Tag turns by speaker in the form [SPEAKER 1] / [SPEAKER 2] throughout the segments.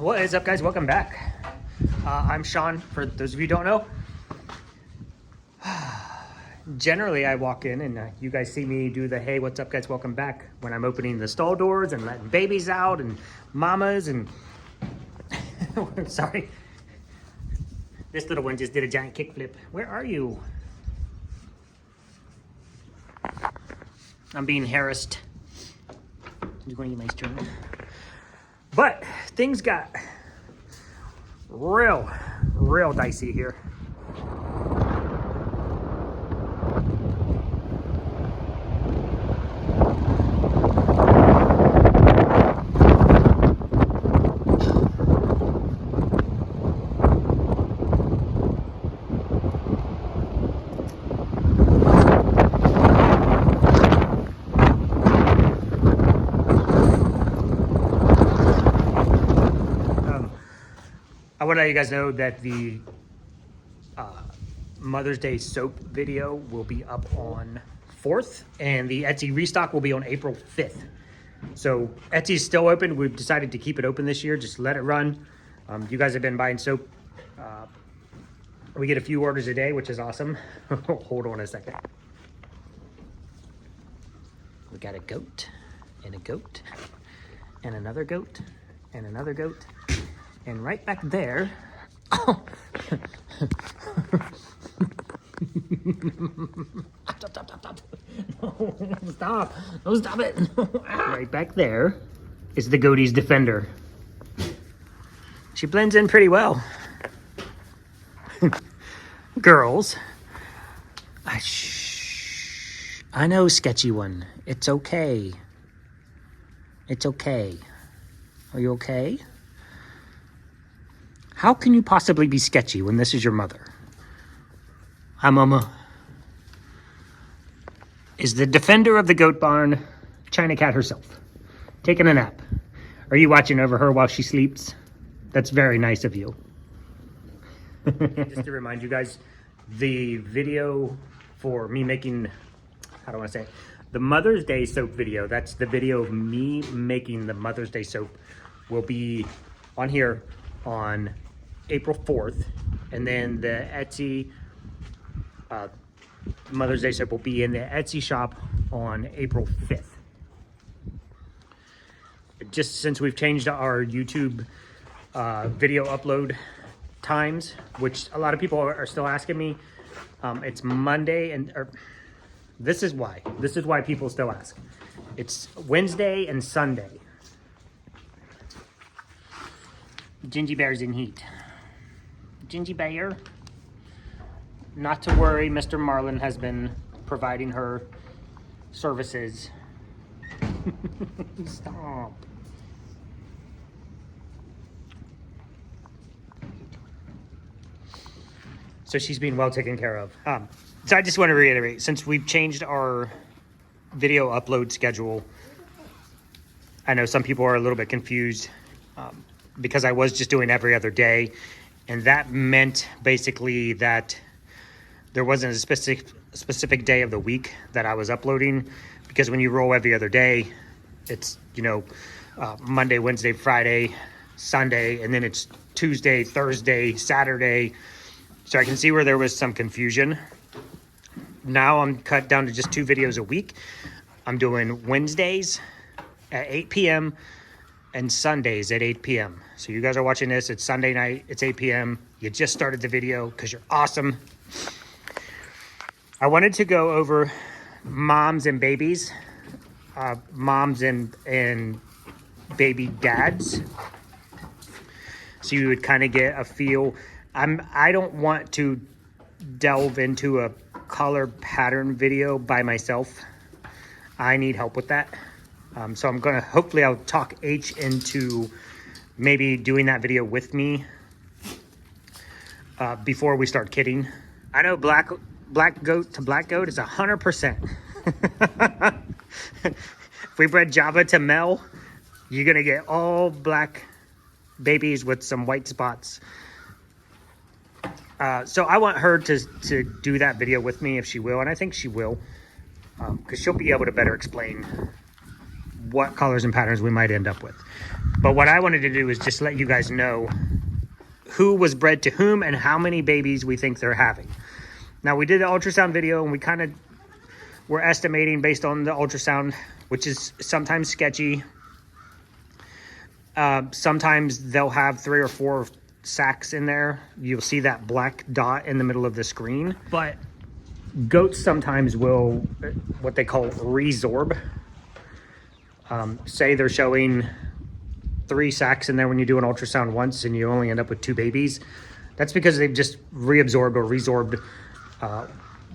[SPEAKER 1] What is up, guys? Welcome back. I'm Sean, for those of you who don't know. Generally, I walk in and you guys see me do the hey, what's up, guys? Welcome back when I'm opening the stall doors and letting babies out and mamas and... Sorry. This little one just did a giant kickflip. Where are you? I'm being harassed. You're going to eat my string. But things got real dicey here. I want to let you guys know that the Mother's Day soap video will be up on 4th, and the Etsy restock will be on April 5th. So Etsy's still open. We've decided to keep it open this year. Just let it run. You guys have been buying soap. We get a few orders a day, which is awesome. Hold on a second. We got a goat, and a goat, and another goat, and another goat. And right back there, oh. Stop. No, stop it. Right back there is the goatie's defender. She blends in pretty well. Girls. I know, sketchy one. It's okay. It's okay. Are you okay? How can you possibly be sketchy when this is your mother? Hi, Mama. Is the defender of the goat barn China Cat herself, taking a nap? Are you watching over her while she sleeps? That's very nice of you. Just to remind you guys, the video for me making, how do I want to say, the Mother's Day soap video, that's the video of me making the Mother's Day soap, will be on here on April 4th, and then the Etsy Mother's Day soap will be in the Etsy shop on April 5th. Just since we've changed our YouTube video upload times, which a lot of people are still asking me, it's Monday, and this is why people still ask. It's Wednesday and Sunday. Gingy Bear's in heat. Gingy Bear. Not to worry, Mr. Marlin has been providing her services. Stop. So she's being well taken care of. So I just want to reiterate, since we've changed our video upload schedule, I know some people are a little bit confused because I was just doing every other day. And that meant basically that there wasn't a specific day of the week that I was uploading, because when you roll every other day, it's, Monday, Wednesday, Friday, Sunday, and then it's Tuesday, Thursday, Saturday. So I can see where there was some confusion. Now I'm cut down to just 2 videos a week. I'm doing Wednesdays at 8 p.m. and Sundays at 8 p.m. So you guys are watching this, it's Sunday night, it's 8 p.m. You just started the video because you're awesome. I wanted to go over moms and babies, moms and baby dads, so you would kind of get a feel. I don't want to delve into a color pattern video by myself. I need help with that. So I'm gonna, hopefully I'll talk H into maybe doing that video with me before we start kidding. I know black goat to black goat is 100%. If we bred Java to Mel, you're gonna get all black babies with some white spots. So I want her to do that video with me if she will, and I think she will, because she'll be able to better explain what colors and patterns we might end up with. But what I wanted to do is just let you guys know who was bred to whom and how many babies we think they're having. Now, we did the ultrasound video, and we kind of were estimating based on the ultrasound, which is sometimes sketchy. Sometimes they'll have 3 or 4 sacks in there. You'll see that black dot in the middle of the screen. But goats sometimes will, what they call resorb. Say they're showing 3 sacks in there when you do an ultrasound once and you only end up with 2 babies. That's because they've just reabsorbed or resorbed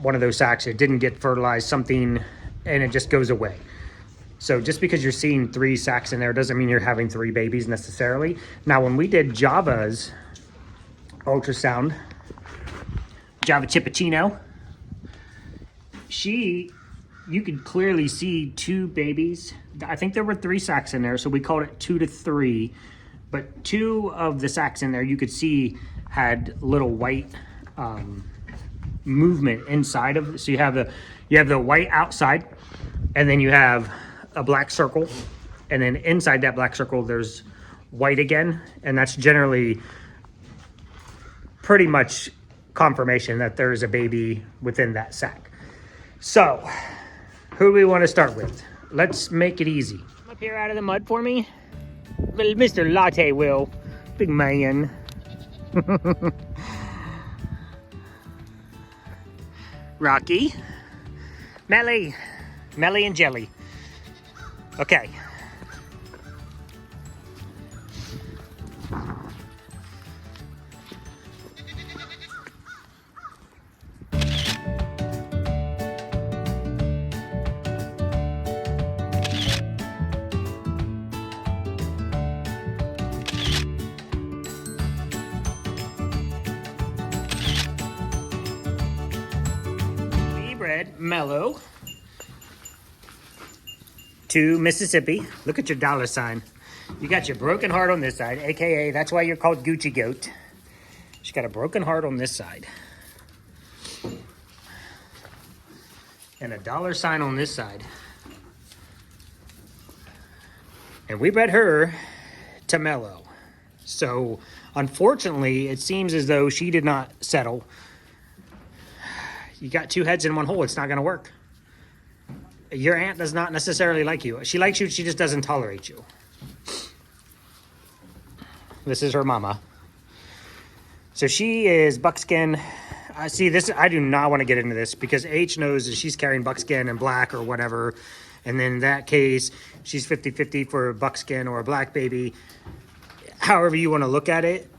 [SPEAKER 1] one of those sacks. It didn't get fertilized, something, and it just goes away. So just because you're seeing 3 sacks in there doesn't mean you're having 3 babies necessarily. Now, when we did Java's ultrasound, Java Chippuccino, you could clearly see 2 babies. I think there were 3 sacks in there, so we called it 2 to 3. But 2 of the sacks in there you could see had little white movement inside of it. So you have the white outside, and then you have a black circle, and then inside that black circle there's white again, and that's generally pretty much confirmation that there's a baby within that sack. So who do we want to start with? Let's make it easy. Come up here out of the mud for me. Little Mr. Latte will. Big man. Rocky. Melly. Melly and Jelly. Okay. Mellow to Mississippi. Look at your dollar sign. You got your broken heart on this side, aka that's why you're called Gucci Goat. She's got a broken heart on this side and a dollar sign on this side. And we bred her to Mellow. So unfortunately, it seems as though she did not settle. You got 2 heads in one hole. It's not going to work. Your aunt does not necessarily like you. She likes you. She just doesn't tolerate you. This is her mama. So she is buckskin. See, this, I do not want to get into this because H knows that she's carrying buckskin and black or whatever. And then in that case, she's 50-50 for a buckskin or a black baby. However you want to look at it.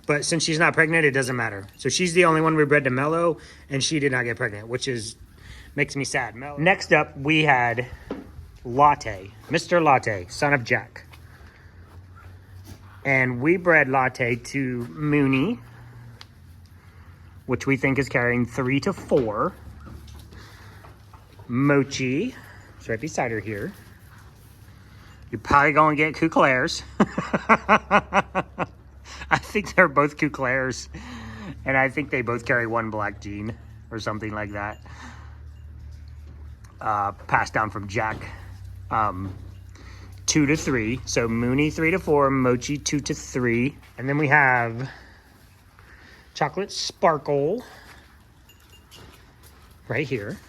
[SPEAKER 1] But since she's not pregnant, it doesn't matter. So she's the only one we bred to Mellow, and she did not get pregnant, which makes me sad. Next up, we had Latte, Mr. Latte, son of Jack. And we bred Latte to Mooney, which we think is carrying 3 to 4. Mochi, it's right beside her here. You're probably going to get Cuclaires. I think they're both Cuclaires, and I think they both carry 1 black gene or something like that. Passed down from Jack. 2 to 3. So Mooney 3 to 4, Mochi 2 to 3. And then we have Chocolate Sparkle right here.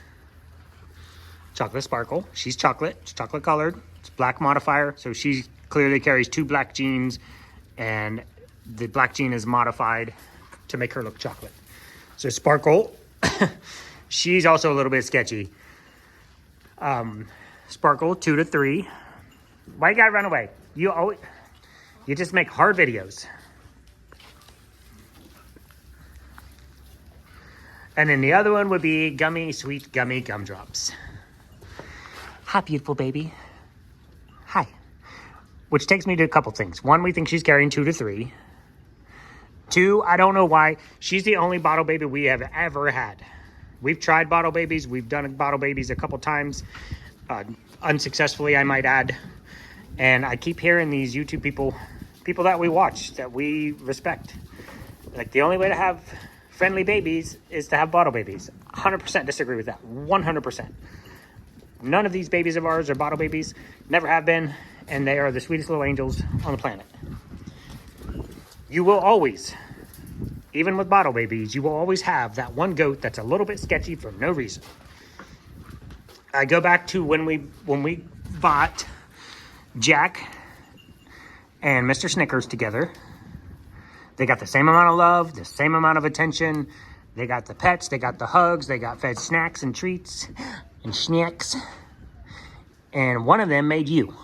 [SPEAKER 1] Chocolate Sparkle. She's chocolate. She's chocolate colored. It's black modifier. So she clearly carries 2 black genes, and the black gene is modified to make her look chocolate. So Sparkle, she's also a little bit sketchy. Sparkle 2 to 3. Why you gotta run away? You just make hard videos. And then the other one would be Gummy Sweet Gummy Gumdrops. Hi, beautiful baby. Hi. Which takes me to a couple things. 1, we think she's carrying 2 to 3. 2, I don't know why. She's the only bottle baby we have ever had. We've tried bottle babies. We've done bottle babies a couple times. Unsuccessfully, I might add. And I keep hearing these YouTube people that we watch, that we respect. Like, the only way to have friendly babies is to have bottle babies. 100% disagree with that. 100%. None of these babies of ours are bottle babies, never have been, and they are the sweetest little angels on the planet. You will always, even with bottle babies, you will always have that one goat that's a little bit sketchy for no reason. I go back to when we bought Jack and Mr. Snickers together. They got the same amount of love, the same amount of attention. They got the pets, they got the hugs, they got fed snacks and treats and snacks. And one of them made you.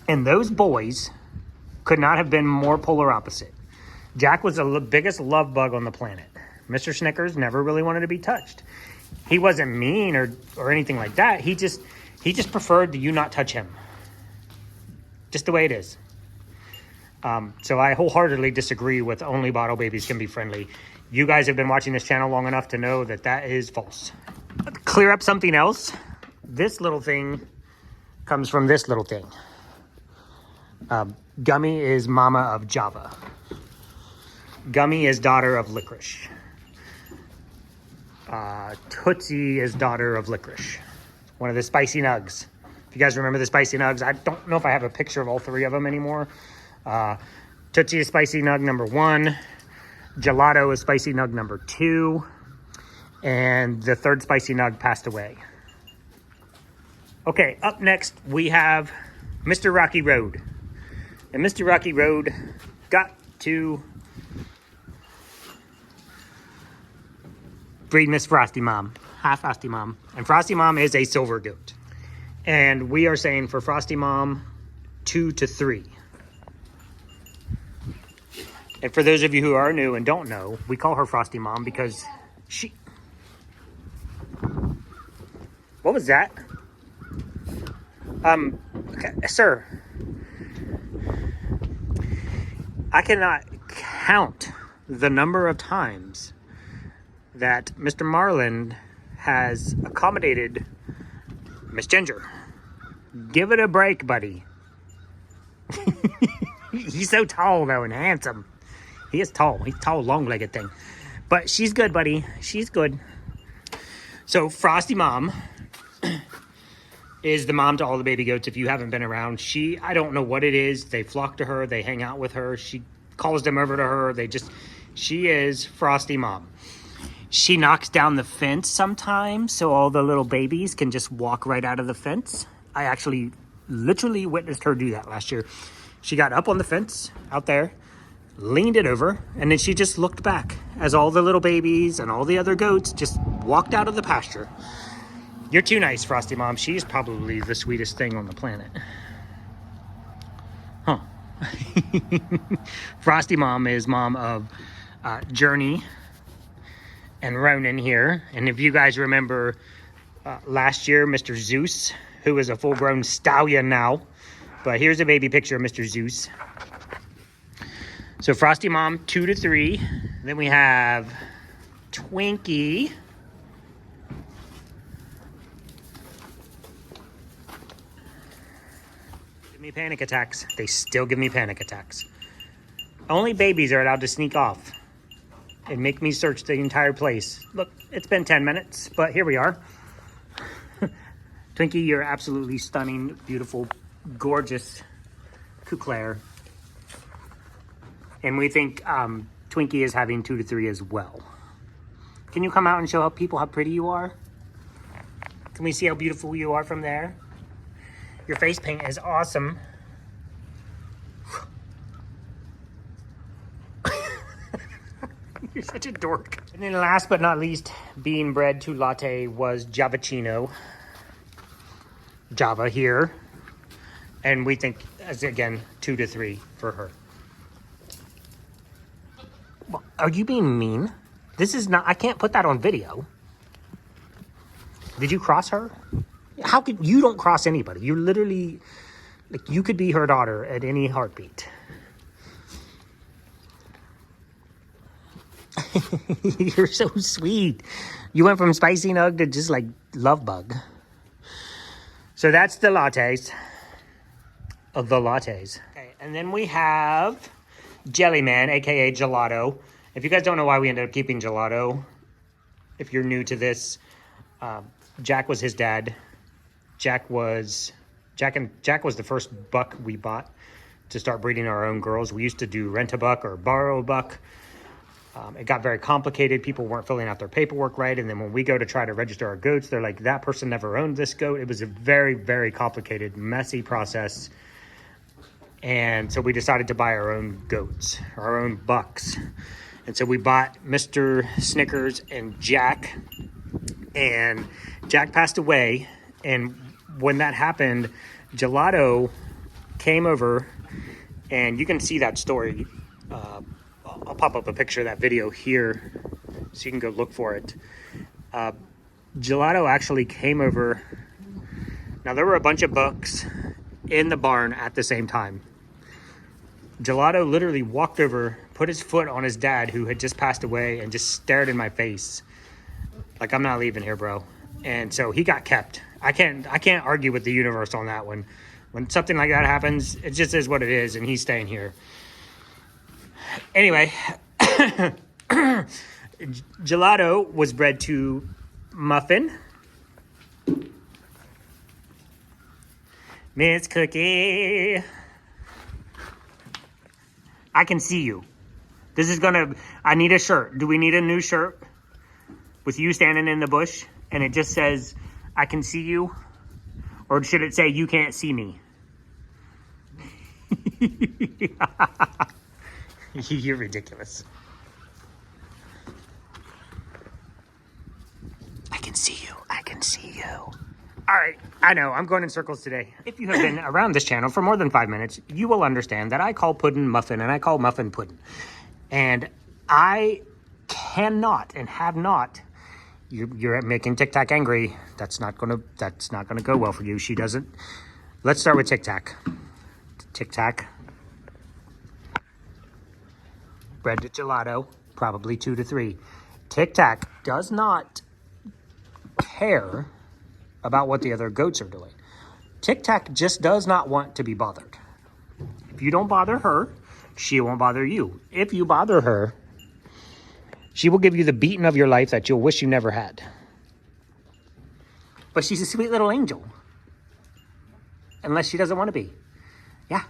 [SPEAKER 1] And those boys could not have been more polar opposite. Jack was the biggest love bug on the planet. Mr. Snickers never really wanted to be touched. He wasn't mean or anything like that. He just preferred you not touch him. Just the way it is. So I wholeheartedly disagree with only bottle babies can be friendly. You guys have been watching this channel long enough to know that that is false. Clear up something else. This little thing comes from this little thing. Gummy is mama of Java. Gummy is daughter of Licorice. Tootsie is daughter of Licorice. One of the spicy nugs. If you guys remember the spicy nugs, I don't know if I have a picture of all three of them anymore. Tootsie is spicy nug number 1. Gelato is spicy nug number 2. And the third spicy nug passed away. Okay, up next we have Mr. Rocky Road. And Mr. Rocky Road got to breed Miss Frosty Mom. Hi, Frosty Mom. And Frosty Mom is a silver goat. And we are saying for Frosty Mom, 2 to 3. And for those of you who are new and don't know, we call her Frosty Mom because she... What was that? Okay, sir. I cannot count the number of times that Mr. Marlin has accommodated Miss Ginger. Give it a break, buddy. He's so tall, though, and handsome. He is tall. He's tall, long-legged thing. But she's good, buddy. She's good. So, Frosty Mom is the mom to all the baby goats. If you haven't been around, I don't know what it is. They flock to her. They hang out with her. She calls them over to her. She is Frosty Mom. She knocks down the fence sometimes so all the little babies can just walk right out of the fence. I actually literally witnessed her do that last year. She got up on the fence out there, leaned it over, and then she just looked back as all the little babies and all the other goats just walked out of the pasture. You're too nice, Frosty Mom. She's probably the sweetest thing on the planet. Huh. Frosty Mom is mom of Journey and Ronan here. And if you guys remember last year, Mr. Zeus, who is a full-grown stallion now. But here's a baby picture of Mr. Zeus. So Frosty Mom, 2 to 3. Then we have Twinkie. Give me panic attacks. They still give me panic attacks. Only babies are allowed to sneak off and make me search the entire place. Look, it's been 10 minutes, but here we are. Twinkie, you're absolutely stunning, beautiful, gorgeous Couclair. And we think Twinkie is having 2 to 3 as well. Can you come out and show people how pretty you are? Can we see how beautiful you are from there? Your face paint is awesome. You're such a dork. And then last but not least, being bred to Latte was Javachino. Java here. And we think, as again, 2 to 3 for her. Well, are you being mean? This is not, I can't put that on video. Did you cross her? How could, you don't cross anybody. You're literally, like, you could be her daughter at any heartbeat. You're so sweet. You went from spicy nug to just like love bug. So that's the lattes. Of the lattes. Okay, and then we have Jellyman, aka Gelato. If you guys don't know why we ended up keeping Gelato, if you're new to this, Jack was his dad. Jack was the first buck we bought to start breeding our own girls. We used to do rent a buck or borrow a buck. It got very complicated. People weren't filling out their paperwork right. And then when we go to try to register our goats, they're like, that person never owned this goat. It was a very, very complicated, messy process. And so we decided to buy our own goats, our own bucks. And so we bought Mr. Snickers and Jack. And Jack passed away. And when that happened, Gelato came over. And you can see that story. I'll pop up a picture of that video here so you can go look for it. Gelato actually came over. Now, there were a bunch of bucks in the barn at the same time. Gelato literally walked over, put his foot on his dad, who had just passed away, and just stared in my face. Like, I'm not leaving here, bro. And so he got kept. I can't argue with the universe on that one. When something like that happens, it just is what it is, and he's staying here. Anyway, Gelato was bred to Muffin, Miss Cookie. I can see you. I need a shirt. Do we need a new shirt with you standing in the bush and it just says, I can see you? Or should it say, you can't see me? You're ridiculous. I can see you. I can see you. All right. I know. I'm going in circles today. If you have been around this channel for more than 5 minutes, you will understand that I call pudding muffin and I call muffin pudding. And I cannot and have not. You're making Tic Tac angry. That's not gonna go well for you. She doesn't. Let's start with Tic Tac. Tic Tac. Bred to Gelato, probably 2 to 3. Tic Tac does not care about what the other goats are doing. Tic Tac just does not want to be bothered. If you don't bother her, she won't bother you. If you bother her, she will give you the beating of your life that you'll wish you never had. But she's a sweet little angel. Unless she doesn't want to be. Yeah.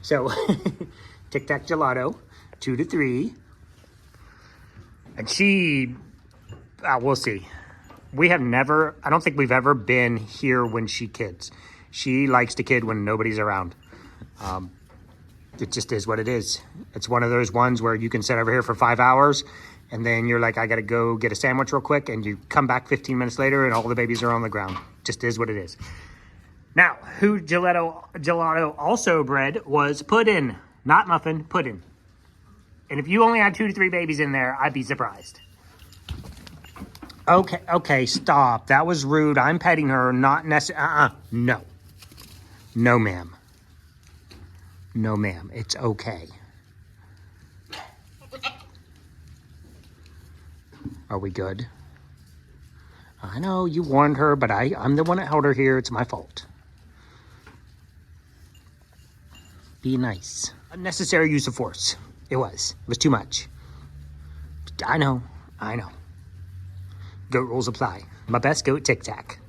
[SPEAKER 1] So, Tic Tac Gelato, 2 to 3. And she, we'll see. I don't think we've ever been here when she kids. She likes to kid when nobody's around. It just is what it is. It's one of those ones where you can sit over here for 5 hours and then you're like, I gotta go get a sandwich real quick, and you come back 15 minutes later and all the babies are on the ground. Just is what it is. Now, who Gelato also bred was Puddin', not Muffin, Puddin'. And if you only had 2 to 3 babies in there, I'd be surprised. Okay, stop. That was rude. I'm petting her, not necessarily. No. No, ma'am. No, ma'am. It's okay. Are we good? I know you warned her, but I'm the one that held her here. It's my fault. Be nice. Unnecessary use of force. It was too much. I know. Goat rules apply. My best goat, Tic Tac.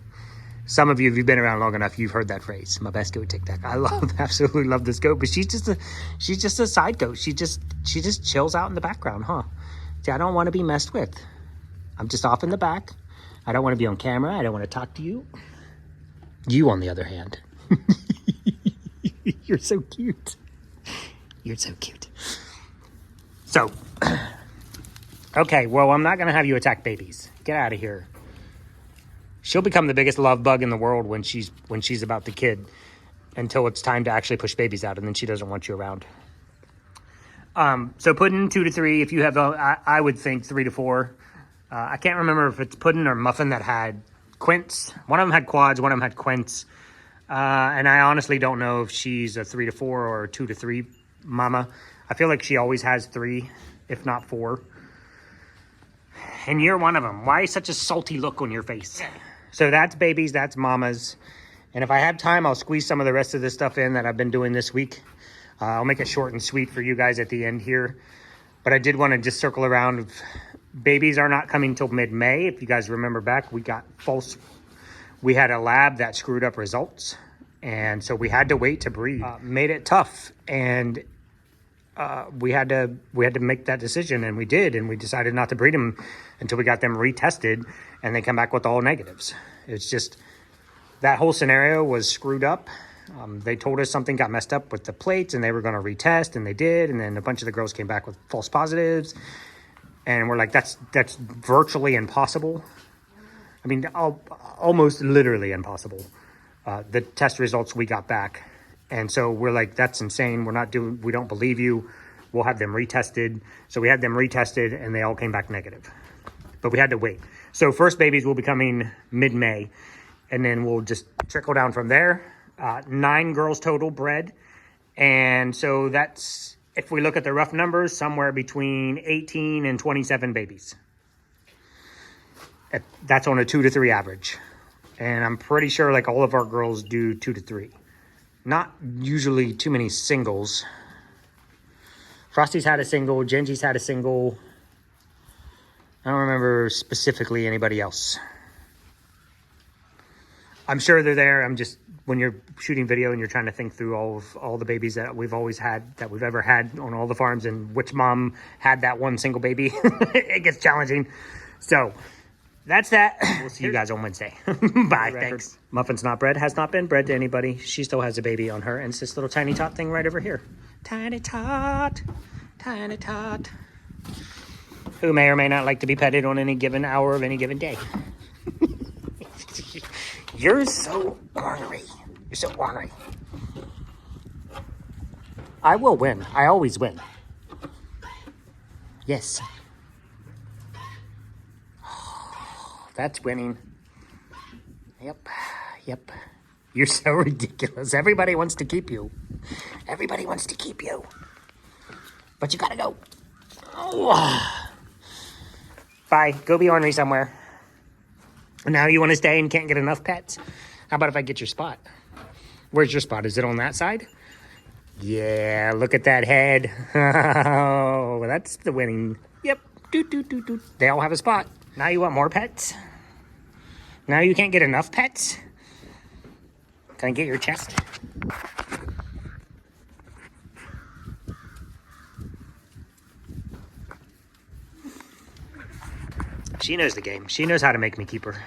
[SPEAKER 1] Some of you, if you've been around long enough, you've heard that phrase. My best goat, Tic Tac. I absolutely love this goat, but she's just a side goat. She just chills out in the background, huh? See, I don't want to be messed with. I'm just off in the back. I don't want to be on camera. I don't want to talk to you. You, on the other hand, you're so cute. You're so cute. So, okay, well, I'm not going to have you attack babies. Get out of here. She'll become the biggest love bug in the world when she's about the kid, until it's time to actually push babies out, and then she doesn't want you around. So Puddin', 2 to 3. If you have, I would think 3 to 4. I can't remember if it's Puddin' or Muffin that had quints. One of them had quads, one of them had quints. And I honestly don't know if she's a 3 to 4 or a 2 to 3 mama. I feel like she always has 3, if not 4. And you're one of them. Why such a salty look on your face? So that's babies, that's mamas. And if I have time, I'll squeeze some of the rest of this stuff in that I've been doing this week. I'll make it short and sweet for you guys at the end here. But I did want to just circle around babies are not coming till mid-May. If you guys remember back, we had a lab that screwed up results. And so we had to wait to breed. Made it tough. And we had to make that decision, and we did. And we decided not to breed them until we got them retested, and they come back with all negatives. It's just, that whole scenario was screwed up. They told us something got messed up with the plates and they were going to retest, and they did. And then a bunch of the girls came back with false positives. And we're like, that's virtually impossible. I mean, almost literally impossible. The test results we got back. And so we're like, that's insane. We don't believe you. We'll have them retested. So we had them retested and they all came back negative. But we had to wait. So first babies will be coming mid-May. And then we'll just trickle down from there. 9 girls total bred. And so that's, if we look at the rough numbers, somewhere between 18 and 27 babies. That's on a 2 to 3 average. And I'm pretty sure like all of our girls do 2 to 3. Not usually too many singles. Frosty's had a single, Gingy's had a single. I don't remember specifically anybody else. I'm sure they're there. I'm just, when you're shooting video and you're trying to think through all the babies that we've always had, that we've ever had on all the farms, and which mom had that one single baby, it gets challenging. So that's that. We'll see you guys on Wednesday. Bye. Thanks. Muffin's not bred, has not been bred to anybody. She still has a baby on her, and it's this little tiny tot thing right over here. Tiny tot, tiny tot, who may or may not like to be petted on any given hour of any given day. You're so ornery. You're so ornery. I will win. I always win. Yes. That's winning. Yep. Yep. You're so ridiculous. Everybody wants to keep you. Everybody wants to keep you. But you gotta go. Oh. Bye. Go be ornery somewhere. Now you want to stay and can't get enough pets? How about if I get your spot? Where's your spot? Is it on that side? Yeah, look at that head. Oh, that's the winning. Yep. Doot, doot, doot, doot. They all have a spot. Now you want more pets? Now you can't get enough pets? Can I get your chest? She knows the game. She knows how to make me keep her.